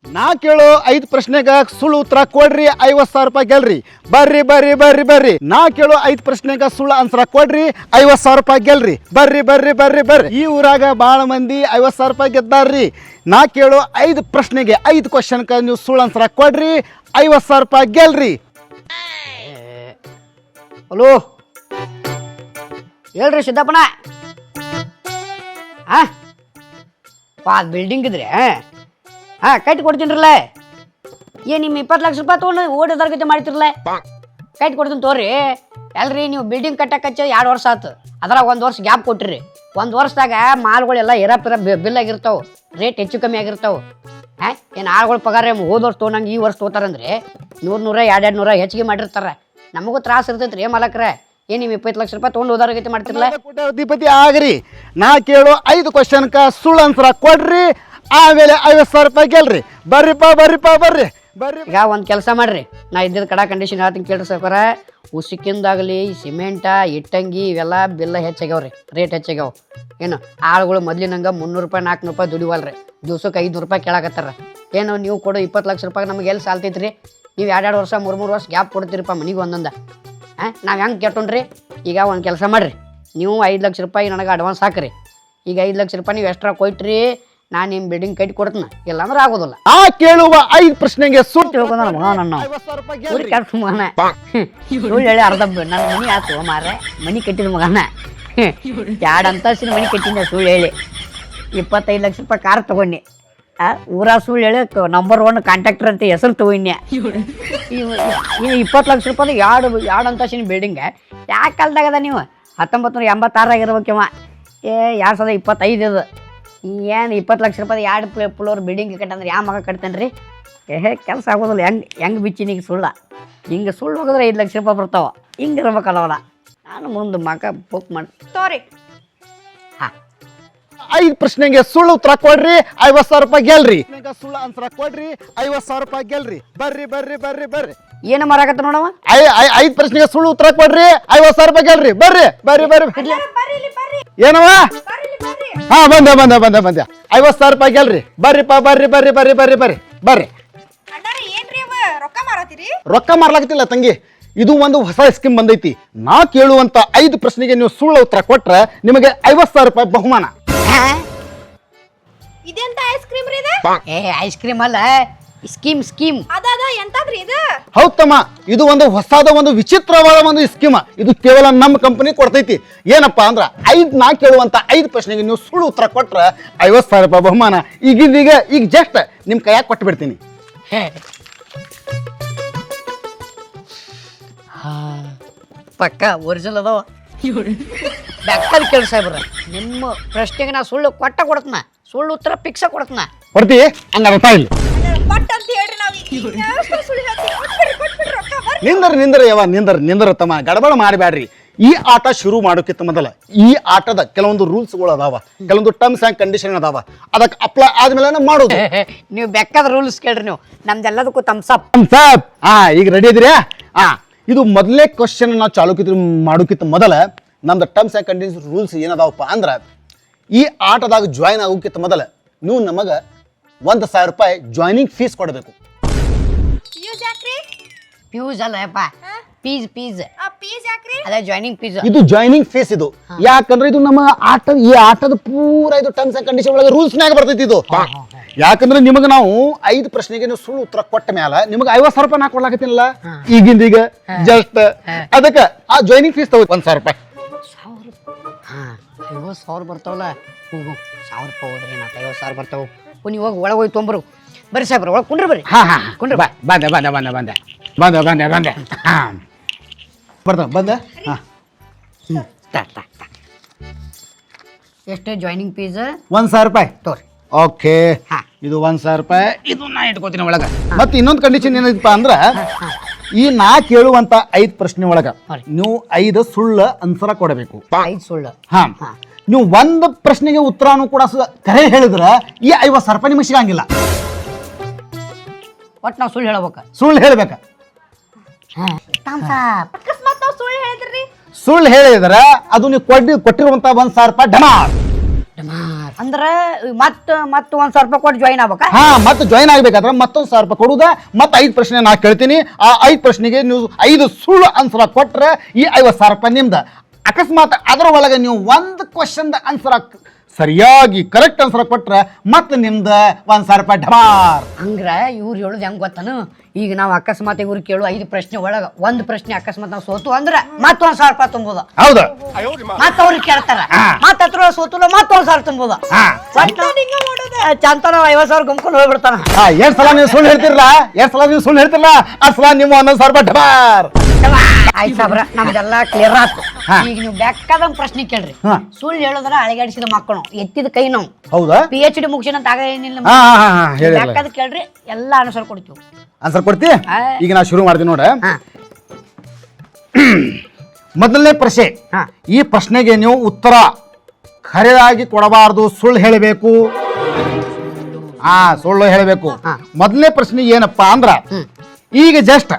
ನಾ ಕೇಳೋ 5 ಪ್ರಶ್ನೆಗ ಸುಳ್ಳು ಉತ್ತರ ಕೊಡ್ರಿ 50,000 ರೂಪಾಯಿ ಗೆಲ್ರಿ. ಬರ್ರಿ ಬರ್ರಿ ಬರ್ರಿ ಬರ್ರಿ. ನಾ ಕೇಳೋ 5 ಪ್ರಶ್ನೆಗ ಸುಳ್ಳು ಆನ್ಸರ್ ಕೊಡ್ರಿ 50,000 ರೂಪಾಯಿ ಗೆಲ್ರಿ. ಬರ್ರಿ ಬರ್ರಿ ಬರ್ರಿ ಬರ್ರಿ. ಈ ಊರಾಗ ಭಾಳ ಮಂದಿ 50,000 ರೂಪಾಯಿ ಗೆದ್ದಾರ್ರಿ. ನಾ ಕೇಳೋ 5 ಪ್ರಶ್ನೆಗೆ 5 ಕ್ವಶನ್ಕ ನೀವು ಸುಳ್ಳು ಆನ್ಸರ್ ಕೊಡ್ರಿ 50,000 ರೂಪಾಯಿ ಗೆಲ್ರಿ. ಹಲೋ ಹೇಳ್ರಿ ಸಿದ್ದಪ್ಪನ. ಅದು ಬಿಲ್ಡಿಂಗ್ ಇದ್ರಿ ಕಟ್ಟಿ ಕೊಡ್ತೀನಿರಲ್ಲ. ನಿಮ್ಮ 20 ಲಕ್ಷ ರೂಪಾಯಿ ತೊಗೊಂಡು ಓಡೋದರ್ಗತೆ ಮಾಡ್ತಿರಲ್ಲ, ಕಟ್ಟಿ ಕೊಡ್ತೀನಿ ತೋರಿ. ಅಲ್ರಿ ನೀವು ಬಿಲ್ಡಿಂಗ್ ಕಟ್ಟಕ್ಕೆ 2 ವರ್ಷ ಆಯ್ತು, ಅದ್ರಾಗ 1 ವರ್ಷ ಗ್ಯಾಪ್ ಕೊಟ್ಟಿರಿ. 1 ವರ್ಷದಾಗ ಮಾಲ್ಗಳೆಲ್ಲ ಇರಪ್ಪಿರ ಬಿಲ್ ಆಗಿರ್ತಾವೆ, ರೇಟ್ ಹೆಚ್ಚು ಕಮ್ಮಿ ಆಗಿರ್ತಾವೆ. ಏನು ಆಳುಗಳು ಪಗಾರ ಹೋದ ವರ್ಷ ತೊಗೊಂಡಂಗೆ ಈ ವರ್ಷ ತೊಗೋತಾರಂದ್ರೆ 100 200 ಹೆಚ್ಚಿಗೆ ಮಾಡಿರ್ತಾರೆ. ನಮಗೂ ತ್ರಾಸ ಇರ್ತೈತೆ ರೀ ಮಾಲಕ್ರೆ. ನಿಮ್ಮ 20 ಲಕ್ಷ ರೂಪಾಯಿ ತೊಗೊಂಡು ಹೋದಾರಗತಿ ಮಾಡ್ತಿರಲ್ಲ. ಅಧಿಪತಿ ಆಗ್ರಿ. ನಾ ಕೇಳೋ 5 ಕ್ವಶನ್ಕ ಸುಳ್ಳು ಆನ್ಸರ್ ಕೊಡ್ರಿ, ಆಮೇಲೆ 50,000 ರೂಪಾಯಿ ಗೆಲ್ರಿ. ಬರ್ರಿಪ್ಪ ಬರ್ರಿಪ್ಪ ಬರ್ರಿ ಬರ್ರಿ. ಈಗ ಒಂದು ಕೆಲಸ ಮಾಡ್ರಿ, ನಾ ಇದ್ದಿದ್ದು ಕಡ ಕಂಡೀಷನ್ ಹೇಳ್ತೀನಿ ಕೇಳ್ರಿ ಸಾವ್ಕಾರ. ಉಸುಕಿಂದಾಗಲಿ ಸಿಮೆಂಟ ಇಟ್ಟಂಗಿ ಇವೆಲ್ಲ ಬಿಲ್ಲ ಹೆಚ್ಚಾಗ್ಯಾವ್ರಿ, ರೇಟ್ ಹೆಚ್ಚಾಗ್ಯಾವ. ಏನು ಆಳುಗಳು ಮೊದ್ಲಿನಂಗೆ 300 ರೂಪಾಯಿ 400 ರೂಪಾಯಿ ದುಡಿವಲ್ರಿ, ದಿವ್ಸಕ್ಕೆ 500 ರೂಪಾಯಿ ಕೇಳಾಕತ್ತಾರ. ಏನು ನೀವು ಕೊಡೋ 20 ಲಕ್ಷ ರೂಪಾಯಿ ನಮಗೆ ಎಲ್ಲಿ ಸಾಲ್ತೈತ್ರಿ? ನೀವು 2 ವರ್ಷ 3 ವರ್ಷ ಗ್ಯಾಪ್ ಕೊಡ್ತೀರಪ್ಪ ಮನೆಗೆ ಒಂದೊಂದು. ನಾವು ಹೆಂಗೆ ಕೆಟ್ಟೋಣ್ರಿ? ಈಗ ಒಂದು ಕೆಲಸ ಮಾಡಿರಿ, ನೀವು 5 ಲಕ್ಷ ರೂಪಾಯಿ ನನಗೆ ಅಡ್ವಾನ್ಸ್ ಹಾಕ್ರಿ. ಈಗ 5 ಲಕ್ಷ ರೂಪಾಯಿ ನೀವು ಎಕ್ಸ್ಟ್ರಾ ಕೊಟ್ರಿ, ನಾನು ನಿಮ್ಮ ಬಿಲ್ಡಿಂಗ್ ಕಟ್ಟಿ ಕೊಡ್ತೀನಿ. ಇಲ್ಲಾಂದ್ರೆ ಆಗೋದಿಲ್ಲ. ಆ ಕೇಳುವ 5 ಪ್ರಶ್ನೆಗೆ ಸುಳ್ಳು ತಿಳ್ಕೊಂಡ ಮಗ ನನ್ನ ಕೆಟ್ಟ ಮಗನ ಸುಳ್ಳು ಹೇಳಿ ಅರ್ಧ ನನ್ನ ಮನೆ ಆಯ್ತು ಮಾರೆ. ಮನೆ ಕಟ್ಟಿದ ಮಗನ 2 ಅಂತಸ್ತಿನ ಮನೆ ಕಟ್ಟಿದ್ದೆ ಸುಳ್ಳು ಹೇಳಿ. 25 ಲಕ್ಷ ರೂಪಾಯಿ ಕಾರ್ ತೊಗೊಂಡೆ. ಊರ ಸುಳ್ಳು ಹೇಳಿ ನಂಬರ್ 1 ಕಾಂಟ್ರಾಕ್ಟರ್ ಅಂತ ಹೆಸರು ತೊಗೊಂಡೆ. 20 ಲಕ್ಷ ರೂಪಾಯಿ 2 ಅಂತಸ್ತಿನ ಬಿಲ್ಡಿಂಗ್ ಯಾಕೆ ಕಾಲ್ದಾಗದ ನೀವು? 1986 ಆಗಿರ್ಬೇಕಿವ. 2025 ಇದು. ಏನು 20 ಲಕ್ಷ ರೂಪಾಯಿ 2 ಫ್ಲೋರ್ ಬಿಲ್ಡಿಂಗ್ ಕಟ್ಟಂದ್ರೆ ಯಾವ ಮಗ ಕಟ್ತಾನೆ ರೀ? ಕೆಲಸ ಆಗೋದಿಲ್ಲ. ಹೆಂಗೆ ಬಿಚ್ಚಿನಿಗೆ ಸುಳ್ಳ ಹಿಂಗೆ ಸುಳ್ಳು ಹೋಗಿದ್ರೆ 5 ಲಕ್ಷ ರೂಪಾಯಿ ಬರ್ತಾವ. ಹಿಂಗೆ ಇರ್ಬೇಕಲ್ಲವಲ್ಲ. ನಾನು ಮುಂದೆ ಮಗ ಬುಕ್ ಮಾಡಿ ತೋರಿ. 5 ಪ್ರಶ್ನೆಗೆ ಸುಳ್ಳು ಉತ್ತರ ಕೊಡ್ರಿ 50,000 ರೂಪಾಯಿ ಗೆಲ್ರಿ. ಸುಳ್ಳು ಆನ್ಸರ್ ಕೊಡ್ರಿ 50,000 ರೂಪಾಯಿ ಗೆಲ್ರಿ. ಬರ್ರಿ ಬರ್ರಿ ಬರ್ರಿ ಬರ್ರಿ. ಏನು ಮಾರಾಕತ್ತ ನೋಡವ? 5 ಪ್ರಶ್ನೆಗೆ ಸುಳ್ಳು ಉತ್ತರ ಕೊಡ್ರಿ 50,000 ರೂಪಾಯಿ ಗೆಲ್ರಿ. ಬರ್ರಿ ಬರ್ರಿ ಬರ್ರಿ. ಏನವ? ಬಂದೆ ಬಂದೆ ಬಂದೆ ಬಂದೆ. 50,000 ರೂಪಾಯಿ ಗೆಲ್ರಿ. ಬರ್ರಿಪ್ಪ ಬರ್ರಿ ಬರ್ರಿ ಬರ್ರಿ ಬರ್ರಿ ಬರ್ರಿ ಬರ್ರಿ. ರೊಕ್ಕ ಮಾರ್ಲಾಕತ್ತಿಲ್ಲ ತಂಗಿ, ಇದು ಒಂದು ಹೊಸ ಸ್ಕೀಮ್ ಬಂದೈತಿ. ನಾ ಕೇಳುವಂತ 5 ಪ್ರಶ್ನೆಗೆ ನೀವು ಸುಳ್ಳು ಉತ್ತರ ಕೊಟ್ರೆ ನಿಮಗೆ 50,000 ರೂಪಾಯಿ ಬಹುಮಾನ. ಐಸ್ ಕ್ರೀಮ್ ಅಲ್ಲ, ಸ್ಕೀಮ್ ಸ್ಕೀಮ್. ಹೌದಮ್ಮ, ಇದು ಒಂದು ಹೊಸದ ಒಂದು ವಿಚಿತ್ರವಾದ ಒಂದು ಸ್ಕೀಮ್. ಇದು ಕೇವಲ ನಮ್ಮ ಕಂಪನಿ ಕೊಡ್ತೈತಿ. ಏನಪ್ಪಾ ಅಂದ್ರ ನಾ ಕೇಳುವಂತ 5 ಪ್ರಶ್ನೆಗೆ ನೀವು ಸುಳ್ಳು ಉತ್ತರ ಕೊಟ್ರೆ 50,000 ರೂಪಾಯಿ ಬಹುಮಾನ. ಈಗ ಜಸ್ಟ್ ನಿಮ್ ಕೈಯಾಗ ಕೊಟ್ಟು ಬಿಡ್ತೀನಿ. ಪಕ್ಕ ಒರಿಜಿನಲ್ ಅದಾವ. ಬೆಕ್ಕದ ಕೆಲಸ ಸಾಹೇಬ್ರ, ನಿಮ್ಮ ಪ್ರಶ್ನೆಗೆ ನಾ ಸುಳ್ಳು ಕೊಡ್ತನ, ಸುಳ್ಳು ಉತ್ತರ ಪಿಕ್ಸ ಕೊಡ್ತನ. ಕೊಡ್ತಿ ಹಂಗಾರ ಇಲ್ಲಿ ನಿಂದ್ರ ತಮ್ಮ, ಗಡಬಡ ಮಾಡಬೇಡ್ರಿ. ಈ ಆಟ ಶುರು ಮಾಡೋಕ್ಕಿಂತ ಮೊದಲ ಈ ಆಟದ ಕೆಲವೊಂದು ರೂಲ್ಸ್ಗಳು ಅದಾವ, ಕೆಲವೊಂದು ಟರ್ಮ್ಸ್ ಆ್ಯಂಡ್ ಕಂಡೀಷನ್ ಅದಾವ. ಅದಕ್ಕೆ ಅಪ್ಲೈ ಆದ್ಮೇಲೆ ಮಾಡೋದು. ನೀವು ಬೆಕ್ಕದ ರೂಲ್ಸ್ ಕೇಳ್ರಿ. ನೀವು ನಮ್ದೆಲ್ಲದಕ್ಕೂ ತಮ್ಸಪ್. ಈಗ ರೆಡಿ ಇದ್ರಿ? ಇದು ಮೊದಲೇ ಕ್ವಶನ್ ನಾವು ಮಾಡೋಕ್ಕಿಂತ ಮೊದಲ ನಮ್ದು ಟರ್ಮ್ಸ್ ಆ್ಯಂಡ್ ಕಂಡೀಷನ್ ರೂಲ್ಸ್ ಏನದಾವಪ್ಪ ಅಂದ್ರೆ, ಈ ಆಟದಾಗ ಜಾಯ್ನ್ ಆಗೋಕ್ಕಿಂತ ಮೊದಲ ನೀವು ನಮಗೆ 1,000 ರೂಪಾಯಿ ಜಾಯ್ನಿಂಗ್ ಫೀಸ್ ಕೊಡಬೇಕು. ಫ್ಯೂಸ್ ಅಲ್ಲಪ್ಪ, ಫೀಸ್ ಅದೇ ಜಾಯ್ನಿಂಗ್ ಫೀಸ್. ಇದು ಜಾಯ್ನಿಂಗ್ ಫೀಸ್. ಇದು ಯಾಕಂದ್ರೆ ಇದು ನಮ್ಮ ಈ ಆಟದ ಪೂರ ಇದು ಟರ್ಮ್ಸ್ ಆ್ಯಂಡ್ ಕಂಡೀಷನ್ ಒಳಗೆ ರೂಲ್ಸ್ನಾಗ ಬರ್ತೈತಿ ಇದು. ಯಾಕಂದ್ರೆ ನಿಮಗೆ ನಾವು 5 ಪ್ರಶ್ನೆಗೆ ನೀವು ಸುಳ್ಳು ಉತ್ತರ ಕೊಟ್ಟ ಮೇಲೆ ನಿಮಗೆ 50,000 ರೂಪಾಯಿ ನಾ ಕೊಡ್ಲಾಕತ್ತಿಲ್ಲ ಈಗ ಜಸ್ಟ್. ಅದಕ್ಕೆ ಆ ಜಾಯ್ನಿಂಗ್ ಫೀಸ್ ತಗೋ 1,000 ರೂಪಾಯಿ. 50,000 ಬರ್ತಾವಲ್ಲ, 1,000 ರೂಪಾಯಿ ಹೋದ್ರಿ, 50,000 ಬರ್ತಾವ. ನೀವು ಹೋಗಿ ಒಳಗೆ ಹೋಗಿ ತೊಂಬರು. ಬರ್ರಿ ಸಾಹೇಬ್ರ, ಒಳಗೆ ಕುಂಡ್ರಿ ಬರ್ರಿ. ಕುಂಡ್ರಿ. ಬಂದೆ ಬಂದೆ ಬಂದೆ ಬಂದೆ ಬಂದೆ ಬಂದೆ ಬಂದೆ ಬಂದೆ. ಎಷ್ಟು ಜಾಯ್ನಿಂಗ್ ಫೀಸ್? 1,000 ರೂಪಾಯಿ ತೋರಿ. ಓಕೆ, ಇದು 1,000 ರೂಪಾಯಿ. ಇದು ನಾ ಇಟ್ಕೋತೀನಿ ಒಳಗೆ. ಮತ್ತೆ ಇನ್ನೊಂದು ಕಂಡೀಷನ್ ಏನೈತಪ್ಪ ಅಂದ್ರೆ, ಈ ನಾ ಕೇಳುವಂತ 5 ಪ್ರಶ್ನೆ ಒಳಗ ನೀವು 5 ಸುಳ್ಳು ಆನ್ಸರ್ ಕೊಡಬೇಕು. 5 ಸುಳ್ಳು. ನೀವು 1 ಪ್ರಶ್ನೆಗೆ ಉತ್ತರನೂ ಕೂಡ ಕರೆ ಹೇಳಿದ್ರೆ ಈ 50,000 ರೂಪಾಯಿ ನಿಮಗೆ ಸಿಗಂಗಿಲ್ಲ. ಒಟ್ಟು ನಾವು ಸುಳ್ಳು ಹೇಳ್ಬೇಕ. ಸುಳ್ಳು ಹೇಳ್ಬೇಕ. ಸುಳ್ಳು ಹೇಳಿದ್ರೆ ಅದು ನೀವು ಕೊಟ್ಟಿರುವಂತ 1,000 ರೂಪಾಯಿ ಡಮಾರ್. ಅಂದ್ರೆ ಮತ್ತ ಒಂದ್ 1000 ರೂಪಾಯಿ ಕೊಟ್ಟು ಜಾಯಿನ್ ಆಗ್ಬೇಕಾ? ಹಾ, ಮತ್ತೆ ಜಾಯಿನ್ ಆಗ್ಬೇಕಾದ್ರೆ ಮತ್ತೊಂದು 1000 ರೂಪಾಯಿ ಕೊಡುದ. ಮತ್ತೆ 5 ಪ್ರಶ್ನೆ ನಾ ಕೇಳ್ತೀನಿ. ಆ 5 ಪ್ರಶ್ನೆಗೆ ನೀವು 5 ಸುಳ್ಳು ಆನ್ಸರ್ ಕೊಟ್ರೆ ಈ 50,000 ರೂಪಾಯಿ ನಿಮ್ದು. ಅಕಸ್ಮಾತ್ ಅದರ ಒಳಗೆ ನೀವು ಒಂದು ಕ್ವಶನ್ ಆನ್ಸರ್ ಸರಿಯಾಗಿ ಕರೆಕ್ಟ್ ಆನ್ಸರ್ ಕೊಟ್ರೆ ಮತ್ತೆ ನಿಮ್ದು 1,000 ರೂಪಾಯಿ ಢಮಾರ್. ಹಂಗ್ರ ಇವ್ರು ಹೇಳುದು ಹೆಂಗ್ ಗೊತ್ತಾನು? ಈಗ ನಾವು ಅಕಸ್ಮಾತ್ ಇವ್ರು ಕೇಳು 5 ಪ್ರಶ್ನೆ ಒಳಗ ಒಂದು ಪ್ರಶ್ನೆ ಅಕಸ್ಮಾತ್ ನಾವು ಸೋತು ಅಂದ್ರೆ ಮತ್ತೊಂದ್ 1,000 ರೂಪಾಯಿ ತುಂಬೋದು. ಹೌದು. ಮತ್ತ ಅವ್ರಿಗೆ ಕೇಳ್ತಾರ, ಮತ್ತ ಹತ್ರ ಸೋತುಲ್ಲ ಮತ್ತೊಂದ್ 1,000 ತುಂಬೋದು. ಚಂತನ 50,000 ಗುಮ್ಕೊಂಡು ಹೋಗ್ಬಿಡ್ತಾನ. ಎರಡ್ ಸಲ ನೀವು ಸುಳ್ಳು ಹೇಳ್ತಿರಲ್ಲ ಆ ಸಲ ನಿಮ್ಮ 11,000 ರೂಪಾಯಿ ಢಮಾರ್. ಆಯ್ತು ಸಾಬ್ರ, ನಮ್ದೆಲ್ಲ ಕ್ಲಿಯರ್ ಆಯ್ತು. ಈಗ ನೀವು ಬೇಕಾದಂಗ್ ಪ್ರಶ್ನೆ ಕೇಳ್ರಿ. ಸುಳ್ಳು ಹೇಳೋದ್ರ ಅಳಿಗಾಡಿಸಿದ ಮಕ್ಕಳು ಎತ್ತಿದ ಕೈ ನಾವು. ಹೌದಾ? PhD ಮುಗಿಸಿನ ಆಗ ಏನಿಲ್ಲ. ಬೇಕಾದ ಕೇಳ್ರಿ, ಎಲ್ಲ ಆನ್ಸರ್ ಕೊಡ್ತೀವಿ. ಆನ್ಸರ್ ಕೊಡ್ತಿ? ಈಗ ನಾ ಶುರು ಮಾಡ್ತೀನಿ ನೋಡ. ಮೊದಲನೇ ಪ್ರಶ್ನೆ. ಈ ಪ್ರಶ್ನೆಗೆ ನೀವು ಉತ್ತರ ಖರೆಯಾಗಿ ಕೊಡಬಾರದು, ಸುಳ್ಳು ಹೇಳಬೇಕು. ಸುಳ್ಳು ಹೇಳಬೇಕು. ಮೊದಲನೇ ಪ್ರಶ್ನೆ ಏನಪ್ಪಾ ಅಂದ್ರ, ಈಗ ಜಸ್ಟ್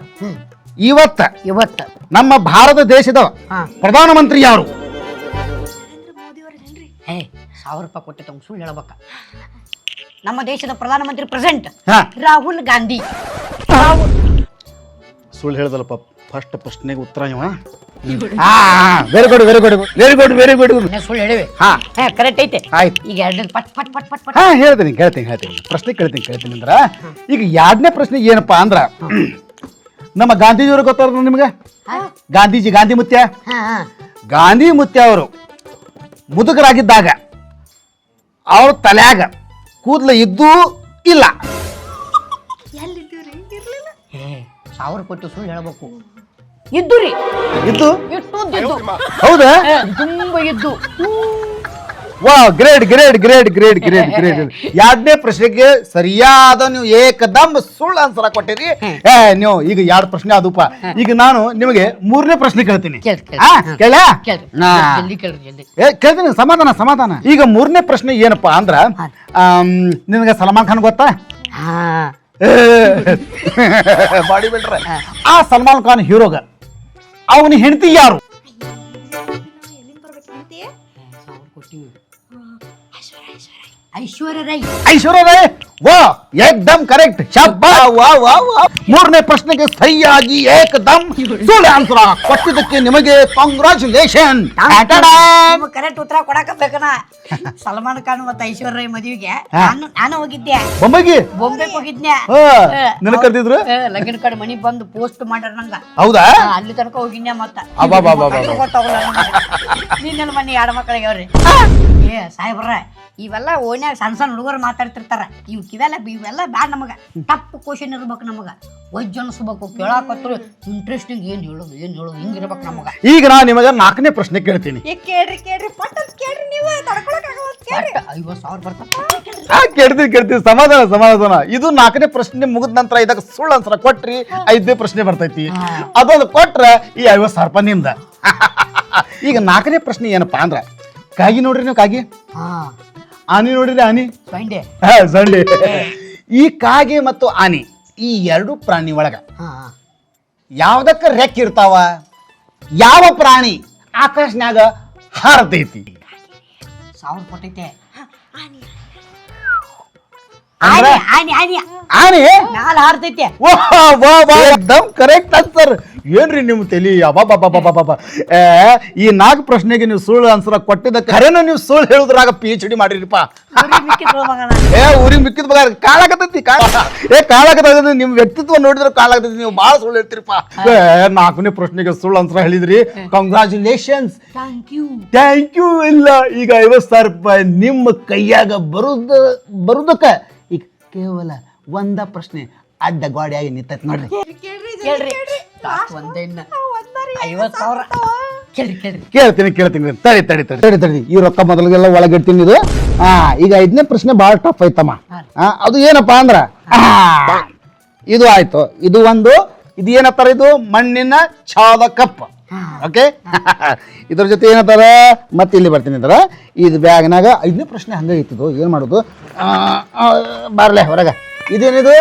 ಇವತ್ತ ನಮ್ಮ ಭಾರತ ದೇಶದ ಪ್ರಧಾನಮಂತ್ರಿ ಯಾರು? 1000 ರೂಪಾಯಿ ಕೊಟ್ಟಿತ್ತು, ಸುಳ್ಳು ಹೇಳ್ಬೇಕ. ನಮ್ಮ ದೇಶದ ಪ್ರಧಾನಮಂತ್ರಿ ಪ್ರೆಸೆಂಟ್ ರಾಹುಲ್ ಗಾಂಧಿ. ಸುಳ್ಳು ಹೇಳ್ದಲ್ಲಪ್ಪ ಫಸ್ಟ್ ಪ್ರಶ್ನೆಗೆ ಉತ್ತರ ಇವ. Very good. ಸುಳ್ಳು ಹೇಳಿವಿ. ಕರೆಕ್ಟ್ ಐತೆ. ಆಯ್ತು. ಈಗ ಎರಡನೇ ಪಟ್ ಪಟ್ ಪಟ್ ಪಟ್ ಪಟ್ ಹೇಳ್ತೀನಿ ಪ್ರಶ್ನೆ ಕೇಳ್ತೀನಿ ಅಂದ್ರ, ಈಗ ಎರಡನೇ ಪ್ರಶ್ನೆ ಏನಪ್ಪಾ ಅಂದ್ರ, ನಮ್ಮ ಗಾಂಧೀಜಿಯವರು ಗೊತ್ತಾರ ನಿಮ್ಗೆ? ಗಾಂಧಿ ಮುತ್ಯ ಅವರು ಮುದುಕರಾಗಿದ್ದಾಗ ಅವ್ರ ತಲ್ಯಾಗ ಕೂದಲು ಇದ್ದೂ ಇಲ್ಲ. 1000 ಕೊಟ್ಟು ಸುಳ್ಳು ಹೇಳ್ಬೇಕು. ಇದ್ದು ರೀ, ಇದ್ದು. ಹೌದಾ? ತುಂಬಾ ಇದ್ದು. ವಾ, ಗ್ರೇಟ್. ಎರಡನೇ ಪ್ರಶ್ನೆಗೆ ಸರಿಯಾದ ನೀವು ಏಕದಮ್ ಸುಳ್ಳು ಆನ್ಸರ್ ಕೊಟ್ಟಿರಿ. ನೀವು ಈಗ 2 ಪ್ರಶ್ನೆ ಆದಪ್ಪ. ಈಗ ನಾನು ನಿಮಗೆ 3ನೇ ಪ್ರಶ್ನೆ ಕೇಳ್ತೀನಿ. ಕೇಳ್ತೀನಿ, ಸಮಾಧಾನ. ಈಗ 3ನೇ ಪ್ರಶ್ನೆ ಏನಪ್ಪಾ ಅಂದ್ರ, ನಿನಗೆ ಸಲ್ಮಾನ್ ಖಾನ್ ಗೊತ್ತಾ? Body builder. ಆ ಸಲ್ಮಾನ್ ಖಾನ್ ಹೀರೋಗ ಅವನ ಹೆಂಡತಿ ಯಾರು? ಐಶ್ವರ್ಯ ರೈ. ವಾ, ಏಕ್ದಮ್ ಕರೆಕ್ಟ್. ಮೂರನೇ ಪ್ರಶ್ನೆಗೆ ಸರಿಯಾಗಿ ಏಕದಮ್ ಸುಳ್ಳು ಆನ್ಸರ್ ಕೊಟ್ಟಿದ್ದಕ್ಕೆ ನಿಮಗೆ ಕಾಂಗ್ರಾಚುಲೇಷನ್. ಕರೆಕ್ಟ್ ಉತ್ತರ ಕೊಡಕಬೇಕನ. ಸಲ್ಮಾನ್ ಖಾನ್ ಮತ್ತು ಐಶ್ವರ್ಯ ರೈ ಮದುವೆಗೆ ನಾನು ಹೋಗಿದ್ದೆ. ಬೊಂಬೆಗೆ ಹೋಗಿದ್ನೆ. ನನಗೆ ಕರೆದಿದ್ರು. ಲಗ್ನ ಕಡೆ ಮನಿ ಬಂದು ಪೋಸ್ಟ್ ಮಾಡ್ಯಾರ ನಂಗ. ಹೌದಾ? ಅಲ್ಲಿ ತನಕ ಹೋಗಿದ್ನೆ. ಮತ್ತ ನಿನ್ನೆಲ್ಲ ಮನಿ 2 ಮಕ್ಕಳಿಗೆ ಅವ್ರಿ. ಸಾಹೇಬ್ರ, ಇವೆಲ್ಲ ಓನ್ಯಾಗ ಸಣ್ಣ ಹುಡುಗರು ಮಾತಾಡ್ತಿರ್ತಾರ. ಇವೆಲ್ಲ ಬ್ಯಾಡ್. ನಮಗ ತಪ್ಪು ಕ್ವಶನ್ ಇರ್ಬೇಕು. ನಮಗ ವಜ್ಜ ಅನ್ಸ್ಬೇಕು. ಕೇಳಾಕತ್ರು ಇಂಟ್ರೆಸ್ಟಿಂಗ್ ಏನ್ ಹೇಳೋದು ಹಿಂಗಿರ್ಬೇಕು ನಮಗ. ಈಗ ನಾ ನಿಮಗೆ 4ನೇ ಪ್ರಶ್ನೆ ಕೇಳ್ತೀನಿ. ಕೇಳ್ರಿ ನೀವು. 50,000 ಬರ್ತಾರೆ. ಕೇಳ್ತೀನಿ. ಸಮಾಧಾನ. ಇದು 4ನೇ ಪ್ರಶ್ನೆ ಮುಗಿದ ನಂತರ ಇದಕ್ಕೆ ಸುಳ್ಳು ಆನ್ಸರ್ ಕೊಟ್ರಿ 5ನೇ ಪ್ರಶ್ನೆ ಬರ್ತೈತಿ. ಅದೊಂದು ಕೊಟ್ರೆ ಈ 50,000 ರೂಪಾಯಿ ನಿಮ್ದ. ಈಗ 4ನೇ ಪ್ರಶ್ನೆ ಏನಪ್ಪಾ ಅಂದ್ರ, ಕಾಗಿ ನೋಡ್ರಿ ನೀವು. ಕಾಗಿ, ಆನಿ ನೋಡ್ರಿ. ಆನಿ, ಸಂಡೆ. ಈ ಕಾಗೆ ಮತ್ತು ಆನಿ ಈ 2 ಪ್ರಾಣಿ ಒಳಗ ಯಾವ್ದಕ್ಕ ರೆಕ್ಕೆ ಇರ್ತಾವ? ಯಾವ ಪ್ರಾಣಿ ಆಕಾಶನ್ಯಾಗ ಹಾರತೈತಿ? 1000 ಕೊಟ್ಟೈತೆ. ಆನೆ ಮ್ಯಾಲ ಹಾರ್ತೈತೆ. Correct answer. ಏನ್ರಿ ನಿಮ್ ತಲಿ? ಅಬಾಬಾಬಾಬಾಬಾ. ಈ 4 ಪ್ರಶ್ನೆಗೆ ನೀವು ಸುಳ್ಳು ಆನ್ಸರ್ ಕೊಟ್ಟಿದ್ದಕ್ಕೆ ಖರೇನ ನೀವು ಸುಳ್ಳು ಹೇಳುದ್ರಾಗ PhD ಮಾಡಿರಿಪ್ಪ. ಊರಿಗೆ ಮಿಕ್ಕಿದ ಮಗ ಕಾಳಾಗತೈತಿ. ನಿಮ್ ವ್ಯಕ್ತಿತ್ವ ನೋಡಿದ್ರೆ ಕಾಳಾಗತೈತಿ. ನೀವು ಬಹಳ ಸುಳ್ಳು ಹೇಳ್ತೀರಿಪ್ಪ. 4ನೇ ಪ್ರಶ್ನೆಗೆ ಸುಳ್ಳು ಆನ್ಸರ್ ಹೇಳಿದ್ರಿ. ಕಾಂಗ್ರಾಚುಲೇಷನ್ಸ್. Thank you. ಇಲ್ಲ, ಈಗ 50,000 ರೂಪಾಯಿ ನಿಮ್ಮ ಕೈಯಾಗ ಬರುದಕ್ಕ ಈಗ ಕೇವಲ 1 ಪ್ರಶ್ನೆ ಅಡ್ಡ ಗೋಡೆಯಾಗಿ ನಿಂತೈತಿ ನೋಡ್ರಿ. ಕೇಳ್ತೀನಿ. ತಡಿ. ಈ ರೊಕ್ಕ ಮೊದಲಿಗೆಲ್ಲ ಒಳಗಿಡ್ತೀನಿ. ಇದು ಈಗ 5ನೇ ಪ್ರಶ್ನೆ ಬಹಳ ಟಫ್ ಐತಮ್ಮ. ಅದು ಏನಪ್ಪಾ ಅಂದ್ರ, ಇದು ಆಯ್ತು. ಇದು ಏನತ್ತಾರ? ಇದು ಮಣ್ಣಿನ ಛಾದ ಕಪ್. ಓಕೆ. ಇದ್ರ ಜೊತೆ ಏನತ್ತಾರ? ಮತ್ತೆ ಇಲ್ಲಿ ಬರ್ತೀನಿ ಅಂತಾರ. ಇದು ಬ್ಯಾಗ್ನಾಗ 5ನೇ ಪ್ರಶ್ನೆ ಹಂಗ ಐತಿದು. ಏನ್ ಮಾಡುದು? ಬಾರ್ಲೆ ಹೊರಗ. ಇದೇನಿದು?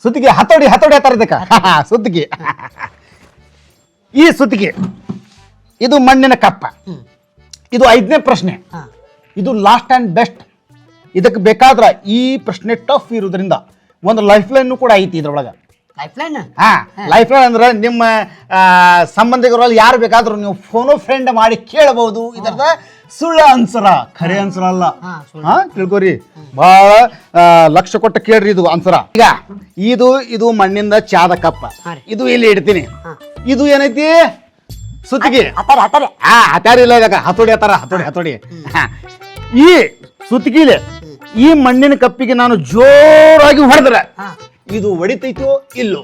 ಸುತ್ತಿಗೆ. ಹತೋಡಿ ಹತ್ತಾರ ಇದಕ್ಕ. ಸುತ್ತಿಗೆ. ಈ ಸುತ್ತಿಗೆ ಇದು ಮಣ್ಣಿನ ಕಪ್ಪ. ಇದು 5ನೇ ಪ್ರಶ್ನೆ. ಇದು ಲಾಸ್ಟ್ ಆ್ಯಂಡ್ ಬೆಸ್ಟ್. ಇದಕ್ಕೆ ಬೇಕಾದ್ರೆ ಈ ಪ್ರಶ್ನೆ ಟಫ್ ಇರೋದ್ರಿಂದ ಒಂದು ಲೈಫ್ ಲೈನ್ ಕೂಡ ಐತಿ ಇದ್ರೊಳಗೆ. Life line? ಲೈಫ್ ಲೈನ್ ಅಂದ್ರೆ ನಿಮ್ಮ ಸಂಬಂಧಿಕರಲ್ಲಿ ಯಾರು ಬೇಕಾದ್ರೂ ನೀವು ಫೋನೋ ಫ್ರೆಂಡ್ ಮಾಡಿ ಕೇಳಬಹುದು. ಇದರದ ಸುಳ್ಳ ಅನ್ಸರ, ಖರೆ ಅನ್ಸರ ಅಲ್ಲ. ತಿಳ್ಕೊರಿ, ಬಹಳ ಲಕ್ಷ ಕೊಟ್ಟು ಕೇಳ್ರಿ ಇದು ಅನ್ಸರ. ಈಗ ಇದು ಮಣ್ಣಿಂದ ಚಾದ ಕಪ್ಪ, ಇದು ಇಲ್ಲಿ ಇಡ್ತೀನಿ. ಇದು ಏನೈತಿ? ಸುತ್ತಿಗೆ. ಹತಾರಿ ಇಲ್ಲ, ಇದಕ್ಕ ಹತೋಡಿ ಹತ್ತಾರ, ಹತೋಡಿ. ಈ ಸುತ್ತಿಗೆಲೆ ಈ ಮಣ್ಣಿನ ಕಪ್ಪಿಗೆ ನಾನು ಜೋರಾಗಿ ಹೊಡೆದ್ರೆ ಇದು ಹೊಡಿತೈತೋ ಇಲ್ಲೋ?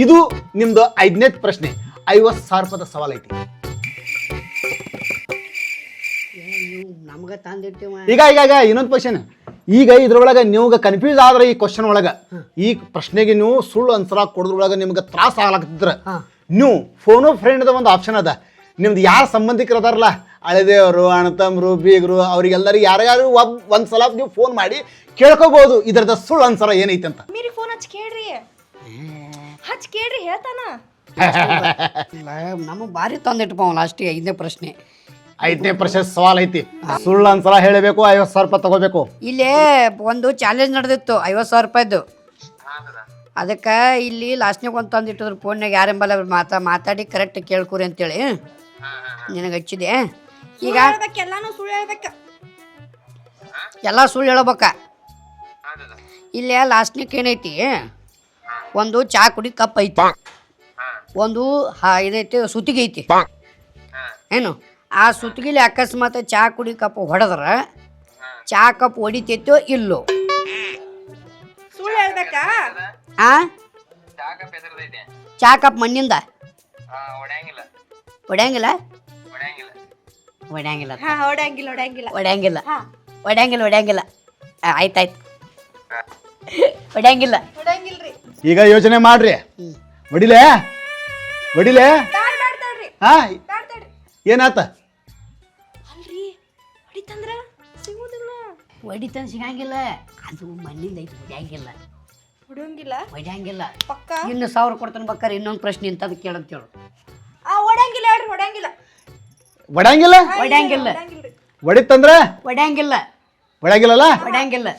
ಇದು ನಿಮ್ದು 5ನೇ ಪ್ರಶ್ನೆ. 50,000 ರೂಪಾಯಿ ಸವಾಲ್ ಐತಿ. ನಮ್ಗ ತಂದಿಟ್ಟಿವ. ಈಗ ಇನ್ನೊಂದು ಕ್ವಶನ್. ಈಗ ಇದ್ರೊಳಗೆ ನೀವು ಕನ್ಫ್ಯೂಸ್ ಆದ್ರೆ ಈ ಕ್ವಶನ್ ಒಳಗ ಈ ಪ್ರಶ್ನೆಗೆ ನೀವು ಸುಳ್ಳು ಆನ್ಸರ್ ಕೊಡೋದ್ರೊಳಗೆ ನಿಮ್ಗೆ ತ್ರಾಸ ಆಗ್ಲಾಕತ್ತಿದ್ರ ನೀವು ಫೋನೋ ಫ್ರೆಂಡ್ ಒಂದು ಆಪ್ಷನ್ ಅದ. ನಿಮ್ದು ಯಾರು ಸಂಬಂಧಿಕರು ಅದಾರಲ್ಲ, ಹಳೆದೇವರು, ಅಣ್ಣತಮ್ಮರು, ಬೀಗರು, ಅವ್ರಿಗೆಲ್ಲರಿಗೆ ಯಾರ್ಯಾರು ಒಂದ್ಸಲ ನೀವು ಫೋನ್ ಮಾಡಿ ಕೇಳ್ಕೋಬಹುದು ಇದರದ ಸುಳ್ಳು ಆನ್ಸರ್ ಏನೈತೆ ಅಂತ. ಫೋನ್ ಹಚ್ಚಿ ಕೇಳ್ರಿ ಹೇಳ್ತಾನ. ನಮಗ್ ಭಾರಿ ತಂದಿಟ್ಪ ಲಾಸ್ಟಿಗೆ 5ನೇ ಪ್ರಶ್ನೆ. 5ನೇ ಪ್ರಶ್ನೆ ಸವಾಲ್ ಐತಿ. ಸುಳ್ಳು ಆನ್ಸರ್ ಹೇಳಬೇಕು, 50,000 ರೂಪಾಯಿ ತಗೋಬೇಕು. ಇಲ್ಲೇ ಒಂದು ಚಾಲೆಂಜ್ ನಡೆದಿತ್ತು 50,000 ರೂಪಾಯಿದು. ಅದಕ್ಕೆ ಇಲ್ಲಿ ಲಾಸ್ಟ್ನಾಗ ಒಂದು ತಂದಿಟ್ಟಿದ್ರು ಫೋನ್ಯಾಗ, ಯಾರೆಂಬಲ್ಲ ಮಾತಾಡಿ ಕರೆಕ್ಟ್ ಕೇಳ್ಕೊರಿ ಅಂತೇಳಿ ನಿನಗೆ ಹಚ್ಚಿದೆ. ಈಗ ಎಲ್ಲ ಸುಳ್ಳು ಹೇಳ್ಬೇಕ. ಇಲ್ಲೇ ಲಾಸ್ಟ್ನಕ್ಕೆ ಏನೈತಿ, ಒಂದು ಚಾ ಕುಡಿ ಕಪ್ ಐತಿ, ಒಂದು ಇದೈತಿ ಸುತ್ತಿಗೆ ಐತಿ ಏನು. ಆ ಸುತ್ತಿಗೆಲಿ ಅಕಸ್ಮಾತ್ ಚಾ ಕುಡಿ ಕಪ್ ಹೊಡೆದ್ರೆ ಚಾ ಕಪ್ ಹೊಡಿತೈತೋ ಇಲ್ಲೋ? ಸುಳ್ಳು ಹೇಳ್ಬೇಕಾ? ಚಾ ಕಪ್ ಮಣ್ಣಿಂದ ಹೊಡ್ಯಾಂಗಿಲ್ಲ. ಆಯ್ತಾಯ್ತು, ಹೊಡ್ಯಾಂಗಿಲ್ಲ. ಈಗ ಯೋಚನೆ ಮಾಡ್ರಿ. ಹೊಡಿಲೆ ಹಾ, ಏನಾತ? ಹೊಡಿತಂದ್ ಸಿಗಂಗಿಲ್ಲ, ಅದು ಮಣ್ಣಿಂದ ಐತಿ, ಹೊಡ್ಯಾಂಗಿಲ್ಲ. ಇನ್ನು 1,000 ಕೊಡ್ತಾನೆ ಬೇಕಾರೆ. ಇನ್ನೊಂದು ಪ್ರಶ್ನೆ ಇಂಥದ್ದು ಕೇಳಂತೇಳು. ಹೊಡಿತಂದ್ರೆ ಹೊಡ್ಯಾಂಗಿಲ್ಲ.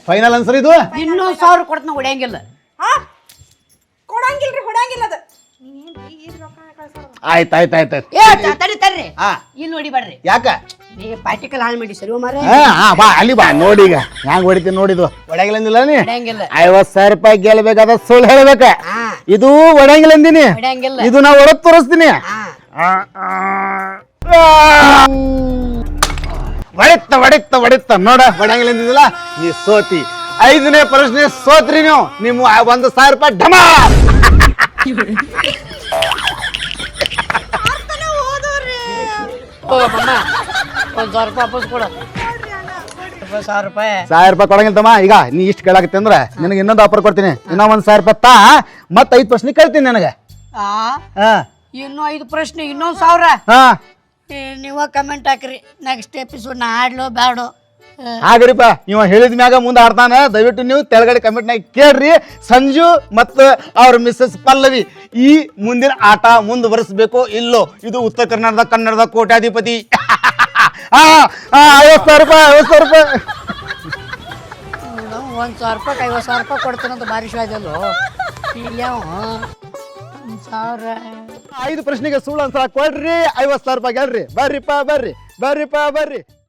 ಫೈನಲ್ ಆನ್ಸರ್ ಇದು. ಇನ್ನೂ 1,000 ಕೊಡ್ತಾನ, ಹೊಡ್ಯಾಂಗಿಲ್ಲ. ಆಯ್ತಾಯ್ತಾಯ್ತು. ತಡ್ರಿ, ಇಲ್ಲಿ ಹೊಡಿಬೇಡ್ರಿ. ಯಾಕ? ಪಾರ್ಟಿಕಲ್ ಹಾಳು ಮಾಡಿ ಸರಿ ಮಾರ. ಬಾ ಅಲ್ಲಿ ಬಾ, ನೋಡಿ ಈಗ ಹ್ಯಾಂಗ ಹೊಡಿತೀನಿ ನೋಡಿದ್ವು. ಹೊಡ್ಯಾಂಗಿಲ್ಲ ನೀ. 50,000 ರೂಪಾಯಿ ಗೆಲ್ಬೇಕಾದ ಸುಳ್ಳು ಹೇಳ್ಬೇಕ. ಇದು ಹೊಡ್ಯಾಂಗಿಲ್ಲ ಅಂದಿನಿ, ಇದು ನಾ ಹೊರತ್ ತೋರಿಸ್ತೀನಿ. ಹೊಡಿತ ನೋಡ, ಹೊಡ್ಯಾಂಗಿಲ್ಲ ಅಂದಿದ್ದಿಲ್ಲ ನೀ ಸೋತಿ. 5ನೇ ಪ್ರಶ್ನೆ ಸೋತ್ರಿ ನೀವು. ನಿಮ್ಮ 1,000 ರೂಪಾಯಿ ಢಮ. $1,000 ವಾಪಸ್ ಕೊಡು. 1,000 ರೂಪಾಯಿ 1,000 ರೂಪಾಯಿ ಕೊಡಂಗಿಲ್ಲ ತಮ್ಮ. ಈಗ ನೀ ಇಷ್ಟು ಕೇಳಾಕತ್ತೆ ಅಂದ್ರೆ ನಿನಗೆ ಇನ್ನೊಂದು ಆಫರ್ ಕೊಡ್ತೀನಿ. ಇನ್ನೂ 1,000 ರೂಪಾಯಿ ತಾ, ಮತ್ತೆ 5 ಪ್ರಶ್ನೆ ಕೇಳ್ತೀನಿ ನನಗೆ. ಇನ್ನೂ 5 ಪ್ರಶ್ನೆ, ಇನ್ನೊಂದು 1,000. ನೀವ ಕಮೆಂಟ್ ಹಾಕ್ರಿ, ನೆಕ್ಸ್ಟ್ ಎಪಿಸೋಡ್ ನಾ ಆಡ್ಲೋ ಬ್ಯಾಡೋ. ಹಾಗ್ರಿಪ್ಪ, ಇವ ಹೇಳಿದ ಮ್ಯಾಗ ಮುಂದೆ ಆಡ್ತಾನ. ದಯವಿಟ್ಟು ನೀವು ತೆಳಗಡೆ ಕಮೆಂಟ್ನಾಗ ಕೇಳ್ರಿ. ಸಂಜು ಮತ್ತು ಅವ್ರ ಮಿಸ್ಸಸ್ ಪಲ್ಲವಿ ಈ ಮುಂದಿನ ಆಟ ಮುಂದುವರಿಸಬೇಕು ಇಲ್ಲೋ? ಇದು ಉತ್ತರ ಕನ್ನಡದ ಕೋಟ್ಯಾಧಿಪತಿ. 50,000 ರೂಪಾಯಿ 50,000 ರೂಪಾಯಿ 1,000 ರೂಪಾಯಿ 50,000 ರೂಪಾಯಿ ಕೊಡ್ತಾನಂತ ಭಾರಿ ಶಾಯ್ದಲ್ಲೋ. ಇಲ್ಲ 1,000. 5 ಪ್ರಶ್ನೆಗೆ ಸುಳ್ಳು ಆನ್ಸರ್ ಕೊಡ್ರಿ, 50,000 ರೂಪಾಯಿ ಗೆಲ್ರಿ. ಬರ್ರಿಪ್ಪ ಬರ್ರಿ.